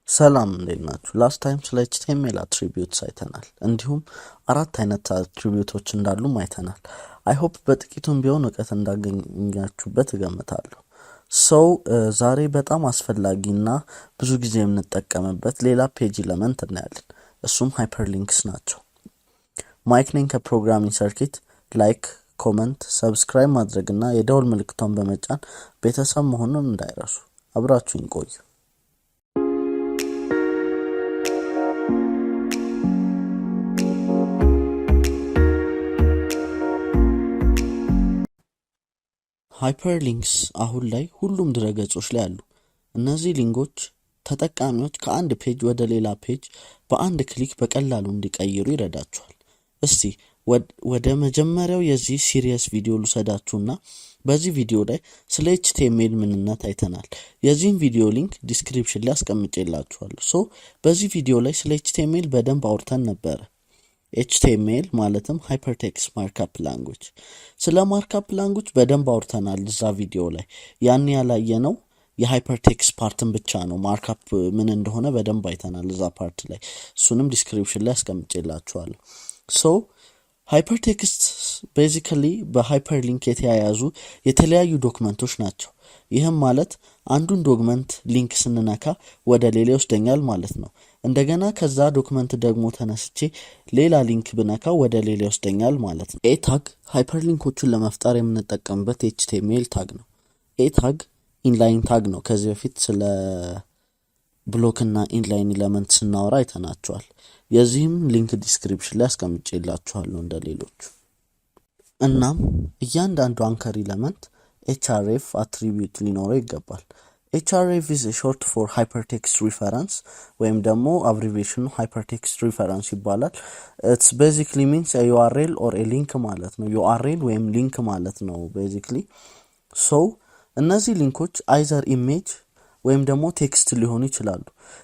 ሰላም እንዴት ናችሁ? ላስት ታይም ስለ HTML አትሪቢዩትስ አይተናል። እንዲሁም አራት አይነት አትሪቢዩቶች እንዳሉም አይተናል። አይ ሆፕ በጥቂቱም ቢሆን እውቀት እንዳገኛችሁበት እገምታለሁ። ዛሬ በጣም አስፈላጊና ብዙ ጊዜ የምንጠቀምበት ሌላ ፔጅ ኤለመንት እናያለን። እሱም ሃይፐርሊንክስ ናቸው። ማይክ ነኝ ከፕሮግራሚንግ ሰርኪት። ላይክ፣ ኮመንት፣ ሰብስክራይብ ማድረግና የደወል ምልክቷን በመጫን ቤተሰብ መሆኑን እንዳይረሱ። አብራችሁኝ ቆዩ። ሃይፐርሊንክስ አሁን ላይ ሁሉም ድረገጾች ላይ አሉ። እነዚህ ሊንኮች ተጠቃሚዎች ከአንድ ፔጅ ወደ ሌላ ፔጅ በአንድ ክሊክ በቀላሉ እንዲቀይሩ ይረዳቸዋል። እስቲ ወደ መጀመሪያው የዚህ ሲሪየስ ቪዲዮ ልውሰዳችሁና በዚህ ቪዲዮ ላይ ስለ HTML ምንነት አይተናል። የዚህን ቪዲዮ ሊንክ ዲስክሪፕሽን ላይ አስቀምጬላችኋለሁ። በዚህ ቪዲዮ ላይ ስለ HTML በደንብ አውርተን ነበረ። HTML ማለትም ሃይፐርቴክስት ማርክአፕ ላንጉዌጅ። ስለ ማርክአፕ ላንጉዌጅ በደንብ አውርተናል እዛ ቪዲዮ ላይ። ያን ያላየነው የሃይፐርቴክስት ፓርትን ብቻ ነው። ማርክአፕ ምን እንደሆነ በደንብ አይተናል እዛ ፓርት ላይ። እሱንም ዲስክሪፕሽን ላይ አስቀምጬላችኋለሁ። ሃይፐርቴክስት ቤዚካሊ በሃይፐርሊንክ የተያያዙ የተለያዩ ዶክመንቶች ናቸው። ይህም ማለት አንዱን ዶክመንት ሊንክ ስንነካ ወደ ሌላ ይወስደኛል ማለት ነው። እንደገና ከዛ ዶክመንት ደግሞ ተነስቼ ሌላ ሊንክ ብነካ ወደ ሌላ ይወስደኛል ማለት ነው። ታግ ሃይፐርሊንኮቹን ለመፍጠር የምንጠቀምበት HTML ታግ ነው። ታግ ኢንላይን ታግ ነው። ከዚህ በፊት ስለ ብሎክ እና ኢንላይን ኤለመንት ስናወራ አይተናቸዋል። የዚህም ሊንክ ዲስክሪፕሽን ላይ አስቀምጬላችኋለሁ እንደሌሎቹ። እናም እያንዳንዱ አንከር ኤለመንት href አትሪቢዩት ሊኖረው ይገባል። href is short for hypertext reference ወይም ደግሞ አብሪቬሽኑ hypertext reference ይባላል። it's basically means a URL or a link ማለት ነው። URL ወይም ሊንክ ማለት ነው basically። እነዚህ ሊንኮች either image ወይም ደግሞ ቴክስት ሊሆኑ ይችላሉ።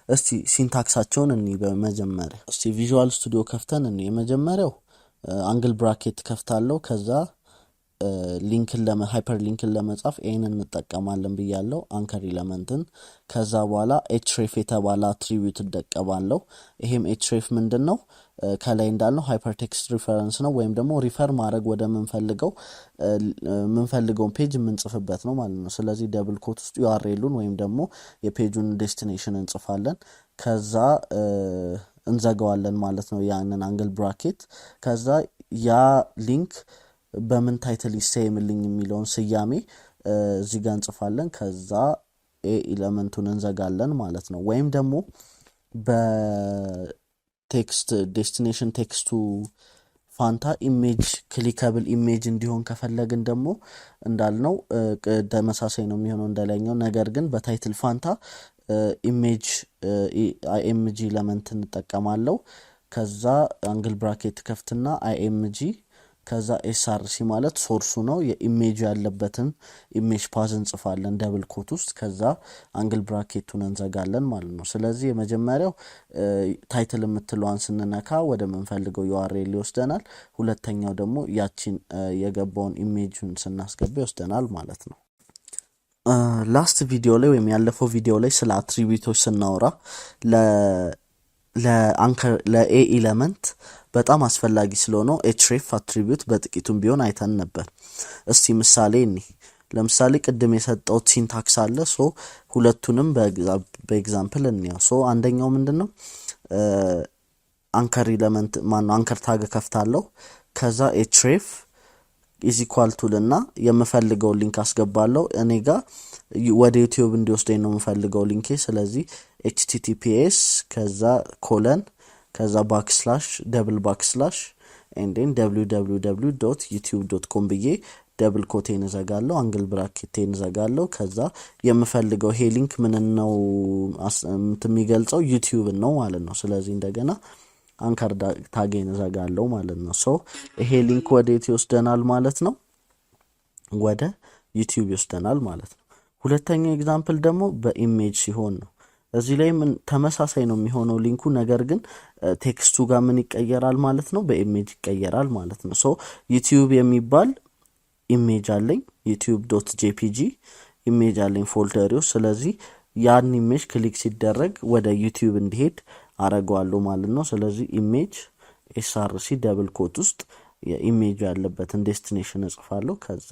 እስቲ ሲንታክሳቸውን በመጀመሪያ ቪዥዋል ስቱዲዮ ከፍተን የመጀመሪያው አንግል ብራኬት ከፍታለሁ። ከዛ ሃይፐርሊንክን ለመጻፍ ኤን እንጠቀማለን ብያለሁ፣ አንከር ኤለመንትን። ከዛ በኋላ href የተባለ አትሪቢዩት እጠቀማለሁ። ይሄም href ምንድነው? ከላይ እንዳልነው ሃይፐርቴክስት ሪፈረንስ ነው፣ ወይም ደግሞ ሪፈር ማድረግ ወደ ምንፈልገውን ፔጅ የምንጽፍበት ነው ማለት ነው። ስለዚህ ደብል ኮት ውስጥ URL-ን ወይም ደግሞ የፔጁን ዴስቲኔሽን እንጽፋለን። ከዛ እንዘጋዋለን ማለት ነው ያንን አንግል ብራኬት። ከዛ ያ ሊንክ በምን ታይትል ይሰየምልኝ የሚለውን ስያሜ እዚህ ጋር እንጽፋለን። ከዛ ኤለመንቱን እንዘጋለን ማለት ነው። ወይም ደግሞ በቴክስት ዴስቲኔሽን ቴክስቱ ፋንታ ኢሜጅ ክሊከብል ኢሜጅ እንዲሆን ከፈለግን ደግሞ እንዳልነው ተመሳሳይ ነው የሚሆነው እንደላይኛው። ነገር ግን በታይትል ፋንታ ኢሜጅ img ኤለመንት እንጠቀማለሁ። ከዛ አንግል ብራኬት ከፍትና img ከዛ src ማለት ሶርሱ ነው። የኢሜጅ ያለበትን ኢሜጅ ፓዝ እንጽፋለን ደብል ኮት ውስጥ። ከዛ አንግል ብራኬቱን እንዘጋለን ማለት ነው። ስለዚህ የመጀመሪያው ታይትል የምትለዋን ስንነካ ወደ ምንፈልገው URL ይወስደናል። ሁለተኛው ደግሞ ያቺን የገባውን ኢሜጅን ስናስገባ ይወስደናል ማለት ነው። ላስት ቪዲዮ ላይ ወይም ያለፈው ቪዲዮ ላይ ስለ አትሪቢዩቶች ስናወራ ለኤ ኤለመንት በጣም አስፈላጊ ስለሆነው href አትሪቢዩት በጥቂቱም ቢሆን አይተን ነበር። እስቲ ምሳሌ ለምሳሌ ቅድም የሰጠሁት ሲንታክስ አለ። ሁለቱንም በኤግዛምፕል እንየው። አንደኛው ምንድነው? አንከር ኤለመንት አንከር ታግ ከፍታለሁ። ከዛ href is equal to እና የምፈልገው ሊንክ አስገባለሁ። እኔ ጋር ወደ ዩቲዩብ እንዲወስደኝ ነው የምፈልገው ሊንኬ። ስለዚህ https ከዛ ኮለን ከዛ ደብል ባክስላሽ and then www.youtube.com ብዬ ደብል ኮቴን እዘጋለሁ፣ አንግል ብራኬቴን እዘጋለሁ። ከዛ የምፈልገው ይሄ ሊንክ ምን ነው የሚገልጸው? ዩቲዩብ ነው ማለት ነው። ስለዚህ እንደገና አንከር ታጌን እዘጋለሁ ማለት ነው። ይሄ ሊንክ ወዴት ይወስደናል ማለት ነው? ወደ ዩቲዩብ ይወስደናል ማለት ነው። ሁለተኛው ኤግዛምፕል ደግሞ በኢሜጅ ሲሆን ነው። እዚህ ላይ ተመሳሳይ ነው የሚሆነው ሊንኩ፣ ነገር ግን ቴክስቱ ጋር ምን ይቀየራል ማለት ነው? በኢሜጅ ይቀየራል ማለት ነው። ዩቲዩብ የሚባል ኢሜጅ አለኝ youtube.jpg ኢሜጅ አለኝ ፎልደር ውስጥ። ስለዚህ ያን ኢሜጅ ክሊክ ሲደረግ ወደ ዩቲዩብ እንዲሄድ አረጋለሁ ማለት ነው። ስለዚህ ኢሜጅ ኤስአርሲ ደብል ኮት ውስጥ የኢሜጅ ያለበትን ዴስቲኔሽን እጽፋለሁ። ከዛ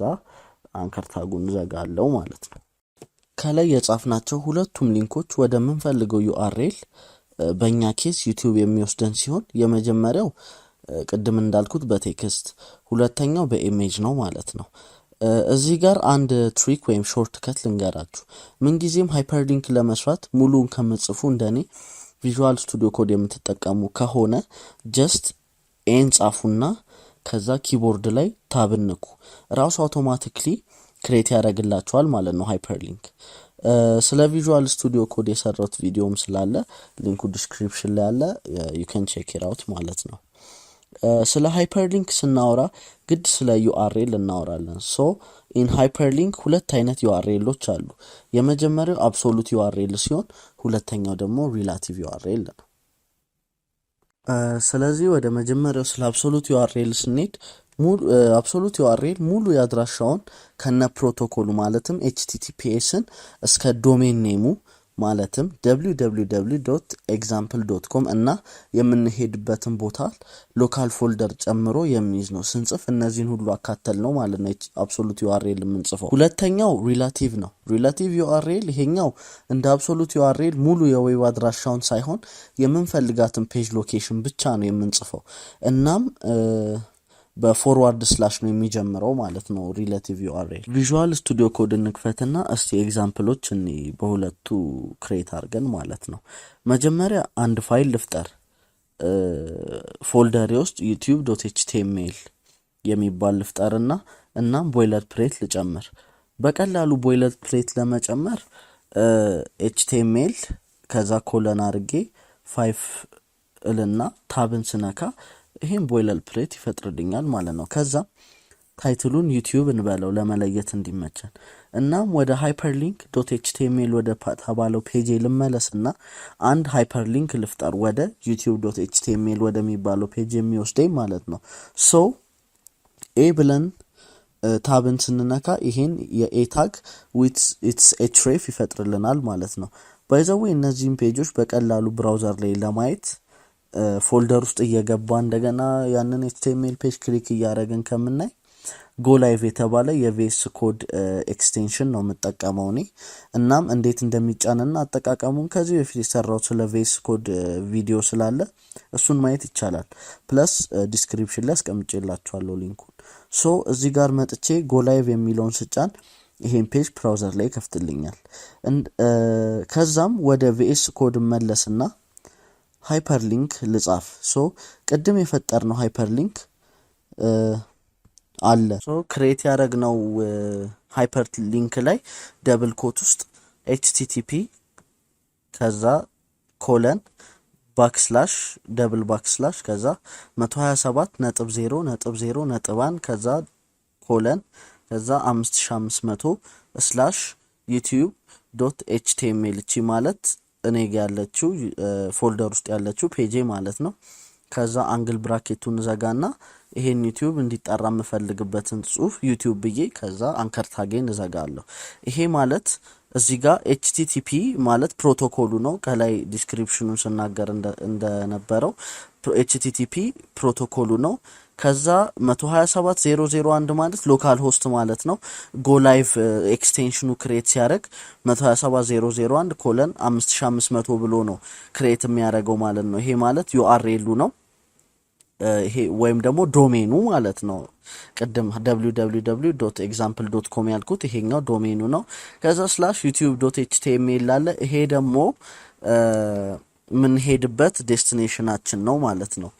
አንከር ታጉን ዘጋለሁ ማለት ነው። ከላይ የጻፍናቸው ሁለቱም ሊንኮች ወደ ምንፈልገው ዩአርኤል በእኛ ኬስ ዩቲዩብ የሚወስደን ሲሆን የመጀመሪያው ቅድም እንዳልኩት በቴክስት ሁለተኛው በኢሜጅ ነው ማለት ነው። እዚህ ጋር አንድ ትሪክ ወይም ሾርት ከት ልንገራችሁ። ምንጊዜም ሃይፐርሊንክ ለመስራት ሙሉን ከምጽፉ እንደኔ ቪዥዋል ስቱዲዮ ኮድ የምትጠቀሙ ከሆነ ጀስት ኤን ጻፉና ከዛ ኪቦርድ ላይ ታብን ንኩ። ራሱ አውቶማቲክሊ ክሬት ያደርግላችኋል ማለት ነው ሃይፐርሊንክ። ስለ ቪዥዋል ስቱዲዮ ኮድ የሰራሁት ቪዲዮም ስላለ ሊንኩ ዲስክሪፕሽን ላይ አለ። you can check it out ማለት ነው። ስለ ሃይፐርሊንክ ስናወራ ግድ ስለ ዩአርኤል እናወራለን። ሶ ኢን ሃይፐርሊንክ ሁለት አይነት ዩአርኤሎች አሉ። የመጀመሪያው አብሶሉት ዩአርኤል ሲሆን ሁለተኛው ደግሞ ሪላቲቭ ዩአርኤል ነው። ስለዚህ ወደ መጀመሪያው ስለ አብሶሉት ዩአርኤል ስንሄድ አብሶሉት ዩአርኤል ሙሉ ያድራሻውን ከነ ፕሮቶኮሉ ማለትም httpsን እስከ ዶሜን ኔሙ ማለትም www.example.com እና የምንሄድበትን ቦታ ሎካል ፎልደር ጨምሮ የሚይዝ ነው። ስንጽፍ እነዚህን ሁሉ አካተል ነው ማለት ነው አብሶሉት ዩአርኤል የምንጽፈው። ሁለተኛው ሪላቲቭ ነው። ሪላቲቭ ዩአርኤል ይሄኛው እንደ አብሶሉት ዩአርኤል ሙሉ የዌብ አድራሻውን ሳይሆን የምንፈልጋትን ፔጅ ሎኬሽን ብቻ ነው የምንጽፈው። እናም በፎርዋርድ ስላሽ ነው የሚጀምረው ማለት ነው ሪሌቲቭ ዩአርኤል። ቪዥዋል ስቱዲዮ ኮድ እንክፈትና እስቲ ኤግዛምፕሎች እኔ በሁለቱ ክሬት አድርገን ማለት ነው። መጀመሪያ አንድ ፋይል ልፍጠር። ፎልደሬ ውስጥ youtube.html የሚባል ልፍጠርና እናም ቦይለር ፕሌት ልጨምር። በቀላሉ ቦይለር ፕሌት ለመጨመር html ከዛ ኮለን አድርጌ 5 እልና ታብን ስነካ ይሄን ቦይለር ፕሌት ይፈጥርልኛል ማለት ነው። ከዛ ታይትሉን ዩቲዩብ እንበለው ለመለየት እንዲመቸን። እናም ወደ hyperlink.html ወደ ተባለው ፔጅ ልመለስና አንድ ሃይፐርሊንክ ልፍጠር ወደ youtube.html ወደሚባለው ፔጅ የሚወስደኝ ማለት ነው። ሶ ኤ ብለን ታብን ስንነካ ይሄን የኤ ታግ with its href ይፈጥርልናል ማለት ነው። ባይ ዘ ዌይ እነዚህን ፔጆች በቀላሉ ብራውዘር ላይ ለማየት ፎልደር ውስጥ እየገባ እንደገና ያንን HTML ፔጅ ክሊክ እያደረግን ከምናይ ጎ ላይቭ የተባለ የቬስ ኮድ ኤክስቴንሽን ነው የምጠቀመው እኔ። እናም እንዴት እንደሚጫንና አጠቃቀሙን ከዚህ በፊት የሰራው ስለ ቬስ ኮድ ቪዲዮ ስላለ እሱን ማየት ይቻላል። ፕለስ ዲስክሪፕሽን ላይ አስቀምጬላችኋለሁ ሊንኩን። ሶ እዚህ ጋር መጥቼ ጎ ላይቭ የሚለውን ስጫን ይሄን ፔጅ ብራውዘር ላይ ከፍትልኛል። ከዛም ወደ ቪኤስ ኮድ መለስና ሃይፐርሊንክ ልጻፍ። ሶ ቅድም የፈጠርነው ሃይፐርሊንክ አለ። ሶ ክሬት ያደረግነው ሃይፐርሊንክ ላይ ደብል ኮት ውስጥ http ከዛ ኮለን ባክስላሽ ደብል ባክስላሽ ከዛ 127.0.0.1 ከዛ ኮለን ከዛ 5500 ስላሽ youtube.html እቺ ማለት እኔ ጋር ያለችው ፎልደር ውስጥ ያለችው ፔጄ ማለት ነው። ከዛ አንግል ብራኬቱን ዘጋና ይሄን ዩቲዩብ እንዲጣራ የምፈልግበትን ጽሁፍ ዩቲዩብ ብዬ ከዛ አንከር ታጌን ዘጋለሁ። ይሄ ማለት እዚህ ጋር http ማለት ፕሮቶኮሉ ነው። ከላይ ዲስክሪፕሽኑን ስናገር እንደነበረው http ፕሮቶኮሉ ነው። ከዛ 127.0.0.1 ማለት ሎካል ሆስት ማለት ነው። ጎ ላይቭ ኤክስቴንሽኑ ክሬት ሲያደርግ 127.0.0.1/5500 ብሎ ነው ክሬት የሚያደርገው ማለት ነው። ይሄ ማለት ዩአርኤሉ ነው። ይሄ ወይም ደግሞ ዶሜኑ ማለት ነው። ቀደም www.example.com ያልኩት ይሄኛው ዶሜኑ ነው። ከዛ /youtube.html አለ። ይሄ ደግሞ ምን ሄድበት ዴስቲኔሽናችን ነው ማለት ነው።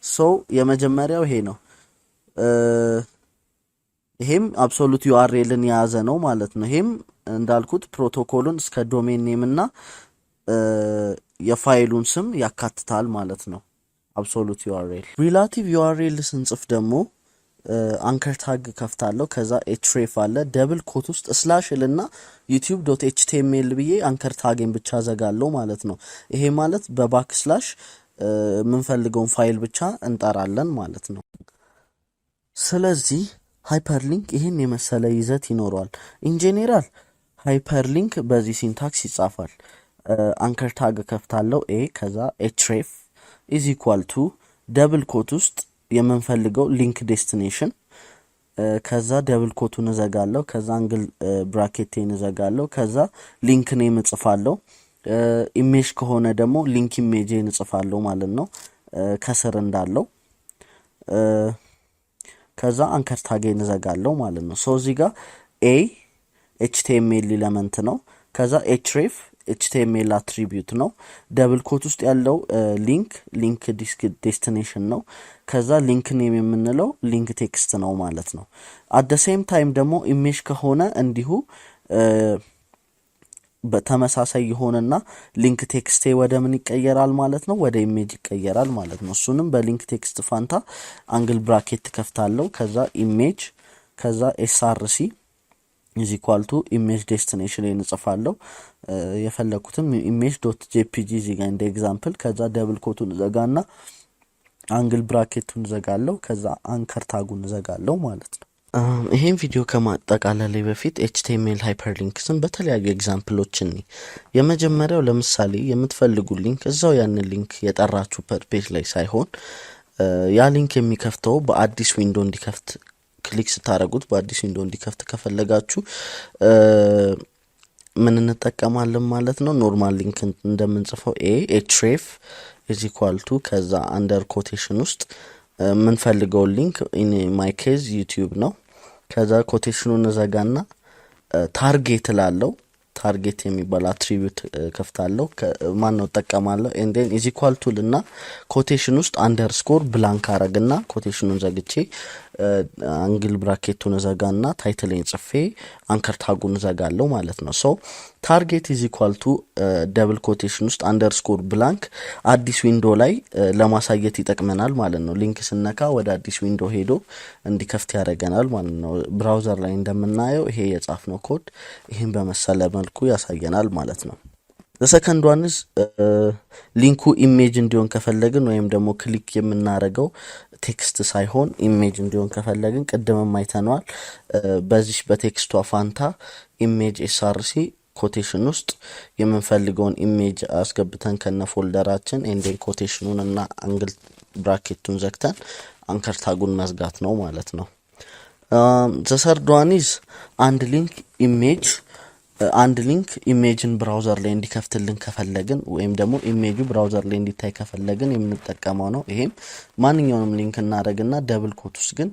ሶ የመጀመሪያው ይሄ ነው። ይሄም አብሶሉት ዩአርኤልን የያዘ ነው ማለት ነው። ይሄም እንዳልኩት ፕሮቶኮሉን እስከ ዶሜን ኔም እና የፋይሉን ስም ያካትታል ማለት ነው አብሶሉት ዩአርኤል። ሪላቲቭ ዩአርኤል ስንጽፍ ደግሞ አንከር ታግ ከፍታለሁ። ከዛ href አለ ደብል ኮት ውስጥ ስላሽልና youtube.html ብዬ አንከር ታጌን ብቻ ዘጋለሁ ማለት ነው። ይሄ ማለት በባክ ስላሽ ምንፈልገውን ፋይል ብቻ እንጠራለን ማለት ነው። ስለዚህ ሃይፐርሊንክ ይሄን የመሰለ ይዘት ይኖረዋል። ኢን ጄኔራል ሃይፐርሊንክ በዚህ ሲንታክስ ይጻፋል። አንከር ታግ ከፍታለው ኤ ከዛ href ኢዝ ኢኳል ቱ ደብል ኮት ውስጥ የምንፈልገው ሊንክ ዴስቲኔሽን ከዛ ደብል ኮቱን እዘጋለሁ። ከዛ አንግል ብራኬቴን እዘጋለሁ። ከዛ ሊንክ ኔም እጽፋለሁ። ኢሜጅ ከሆነ ደግሞ ሊንክ ኢሜጅን እጽፋለሁ ማለት ነው ከስር እንዳለው። ከዛ አንከር ታጌን እዘጋለሁ ማለት ነው። ሶ እዚህ ጋር ኤ HTML ኤሌመንት ነው። ከዛ href HTML አትሪቢዩት ነው። ደብል ኮት ውስጥ ያለው ሊንክ ዴስቲኔሽን ነው። ከዛ ሊንክ ኔም የምንለው ሊንክ ቴክስት ነው ማለት ነው። አት ዘ ሴም ታይም ደግሞ ኢሜጅ ከሆነ እንዲሁ በተመሳሳይ ይሆንና ሊንክ ቴክስቴ ወደ ምን ይቀየራል ማለት ነው? ወደ ኢሜጅ ይቀየራል ማለት ነው። እሱንም በሊንክ ቴክስት ፋንታ አንግል ብራኬት ከፍታለሁ። ከዛ ኢሜጅ ከዛ src ኢዝ ኢኳል ቱ ኢሜጅ ዴስቲኔሽን እንጽፋለሁ። የፈለኩትም image.jpg እዚህ ጋር እንደ ኤግዛምፕል። ከዛ ደብል ኮቱን ዘጋና አንግል ብራኬቱን ዘጋለሁ። ከዛ አንከር ታጉን ዘጋለሁ ማለት ነው። ይሄን ቪዲዮ ከማጠቃለሌ በፊት HTML ሃይፐርሊንክስን በተለያዩ ኤግዛምፕሎችን የመጀመሪያው ለምሳሌ የምትፈልጉ ሊንክ እዛው ያንን ሊንክ የጠራችሁበት ፔጅ ላይ ሳይሆን ያ ሊንክ የሚከፍተው በአዲስ ዊንዶ እንዲከፍት ክሊክ ስታረጉት በአዲስ ዊንዶ እንዲከፍት ከፈለጋችሁ ምን እንጠቀማለን ማለት ነው? ኖርማል ሊንክ እንደምንጽፈው href is equal to ከዛ አንደር ኮቴሽን ውስጥ የምንፈልገው ሊንክ ኢን ማይ ኬዝ ዩቲዩብ ነው። ከዛ ኮቴሽኑን ዘጋና ታርጌት ላለው ታርጌት የሚባል አትሪቢዩት ከፍታለሁ። ማን ነው ተጠቀማለሁ and then is equal to እና ኮቴሽን ውስጥ አንደርስኮር ብላንክ አረግና ኮቴሽኑን ዘግቼ አንግል ብራኬቱን ዘጋና ታይትልን ጽፌ አንከር ታጉን ዘጋለሁ ማለት ነው። ሶ ታርጌት is equal to ደብል ኮቴሽን ውስጥ አንደርስኮር ብላንክ አዲስ ዊንዶ ላይ ለማሳየት ይጠቅመናል ማለት ነው። ሊንክ ስነካ ወደ አዲስ ዊንዶ ሄዶ እንዲከፍት ያደርገናል ማለት ነው። ብራውዘር ላይ እንደምናየው ይሄ የጻፍነው ኮድ ይሄን በመሰለ መልኩ ያሳየናል ማለት ነው። the second one is ሊንኩ ኢሜጅ እንዲሆን ከፈለግን ወይም ደግሞ ክሊክ የምናረገው ቴክስት ሳይሆን ኢሜጅ እንዲሆን ከፈለግን ቅድምም አይተናል። በዚህ በቴክስቷ ፋንታ ኢሜጅ src ኮቴሽን ውስጥ የምንፈልገውን ኢሜጅ አስገብተን ከነ ፎልደራችን ኤንዴን ኮቴሽኑን እና አንግል ብራኬቱን ዘግተን አንከር ታጉን መዝጋት ነው ማለት ነው። the third one is አንድ ሊንክ ኢሜጅን ብራውዘር ላይ እንዲከፍትልን ከፈለግን ወይም ደግሞ ኢሜጁ ብራውዘር ላይ እንዲታይ ከፈለግን የምንጠቀመው ነው። ይሄም ማንኛውንም ሊንክ እናደርግና ደብል ኮት ውስጥ ግን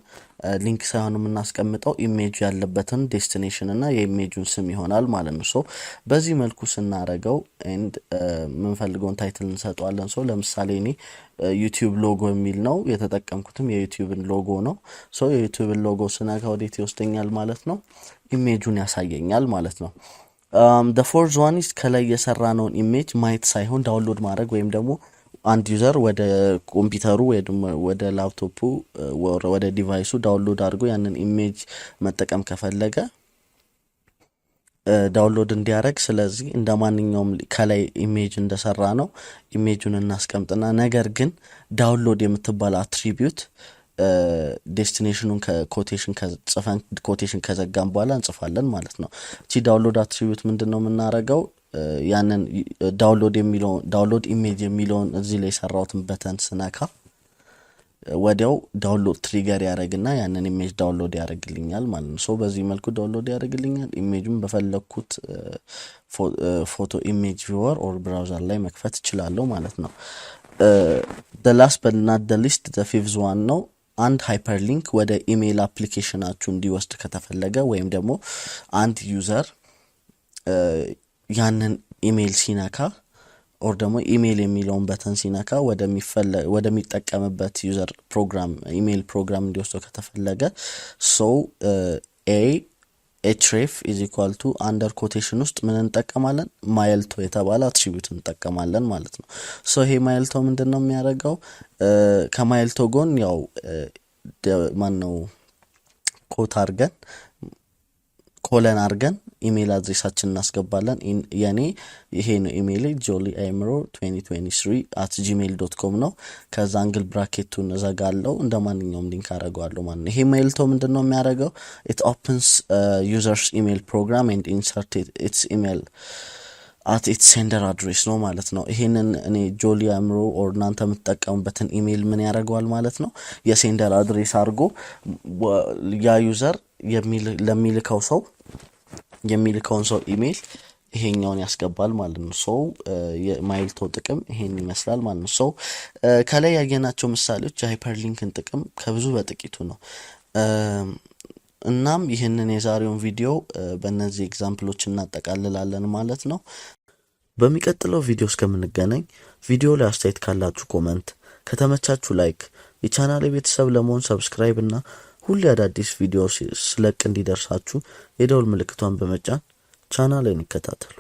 ሊንክ ሳይሆን የምናስቀምጠው ኢሜጁ ያለበትን ዴስቲኔሽን እና የኢሜጁን ስም ይሆናል ማለት ነው። ሶ በዚህ መልኩ ስናረገው ኤንድ የምንፈልገውን ታይትል እንሰጠዋለን። ሶ ለምሳሌ እኔ ዩቲዩብ ሎጎ የሚል ነው የተጠቀምኩትም የዩቲዩብን ሎጎ ነው። ሶ የዩቲዩብን ሎጎ ስነካ ወዴት ይወስደኛል ማለት ነው? ኢሜጁን ያሳየኛል ማለት ነው። the fourth one is ከላይ የሰራነውን ኢሜጅ ማየት ሳይሆን ዳውንሎድ ማድረግ ወይም ደግሞ አንድ ዩዘር ወደ ኮምፒውተሩ ወደ ላፕቶፑ ወደ ዲቫይሱ ዳውንሎድ አድርጎ ያንን ኢሜጅ መጠቀም ከፈለገ ዳውንሎድ እንዲያደርግ ስለዚህ እንደማንኛውም ከላይ ኢሜጅ እንደሰራ ነው ኢሜጁን እናስቀምጥና ነገር ግን ዳውንሎድ የምትባል አትሪቢዩት ዴስቲኔሽኑን ከኮቴሽን ከጽፈን ኮቴሽን ከዘጋን በኋላ እንጽፋለን ማለት ነው። እቺ ዳውንሎድ አትሪቢዩት ምንድነው የምናረገው? ያንን ዳውንሎድ ኢሜጅ የሚለውን እዚህ ላይ ሰራውትን በተን ስነካ ወዲያው ዳውንሎድ ትሪገር ያደርግና ያንን ኢሜጅ ዳውንሎድ ያደርግልኛል ማለት ነው። ሶ በዚህ መልኩ ዳውንሎድ ያደርግልኛል። ኢሜጁን በፈለኩት ፎቶ ኢሜጅ ቪወር ኦር ብራውዘር ላይ መክፈት እችላለሁ ማለት ነው። the last but not the least the fifth one ነው። አንድ ሃይፐርሊንክ ወደ ኢሜል አፕሊኬሽናችሁ እንዲወስድ ከተፈለገ ወይም ደግሞ አንድ ዩዘር ያንን ኢሜል ሲነካ ኦር ደግሞ ኢሜል የሚለውን በተን ሲነካ ወደሚጠቀምበት ዩዘር ፕሮግራም ኢሜል ፕሮግራም እንዲወስድ ከተፈለገ ሶ href is equal to አንደር ኮቴሽን ውስጥ ምን እንጠቀማለን? ማይልቶ የተባለ አትሪቢዩት እንጠቀማለን ማለት ነው። ሶ ይሄ ማይልቶ ምንድነው የሚያደርገው? ከማይልቶ ጎን ያው ማን ነው ኮት አድርገን ኮለን አድርገን ኢሜል አድሬሳችን እናስገባለን። የኔ ይሄ ነው ኢሜል jollyamro2023@gmail.com ነው። ከዛ አንግል ብራኬቱን እዘጋለሁ እንደማንኛውም ሊንክ አደርገዋለሁ ማለት ነው። ይሄ ሜል ቶ ምንድነው የሚያደርገው? it opens users email program and insert its email at its sender address ነው ማለት ነው። ይሄንን እኔ ጆሊ አምሮ ኦር እናንተ የምትጠቀሙበትን ኢሜል ምን ያደርገዋል ማለት ነው? የሴንደር አድሬስ አድርጎ ያ ዩዘር የሚልከውን ሰው ኢሜል ይሄኛውን ያስገባል ማለት ነው። ሰው የማይልቶ ጥቅም ይሄን ይመስላል ማለት ነው። ሰው ከላይ ያየናቸው ምሳሌዎች የሃይፐርሊንክን ጥቅም ከብዙ በጥቂቱ ነው። እናም ይሄንን የዛሬውን ቪዲዮ በእነዚህ ኤግዛምፕሎች እናጠቃልላለን ማለት ነው። በሚቀጥለው ቪዲዮ እስከምንገናኝ ቪዲዮ ላይ አስተያየት ካላችሁ ኮሜንት፣ ከተመቻችሁ ላይክ፣ የቻናሌ ቤተሰብ ለመሆን ሰብስክራይብ እና ሁሌ አዳዲስ ቪዲዮ ስለቅ እንዲደርሳችሁ የደውል ምልክቷን በመጫን ቻናሌን ይከታተሉ።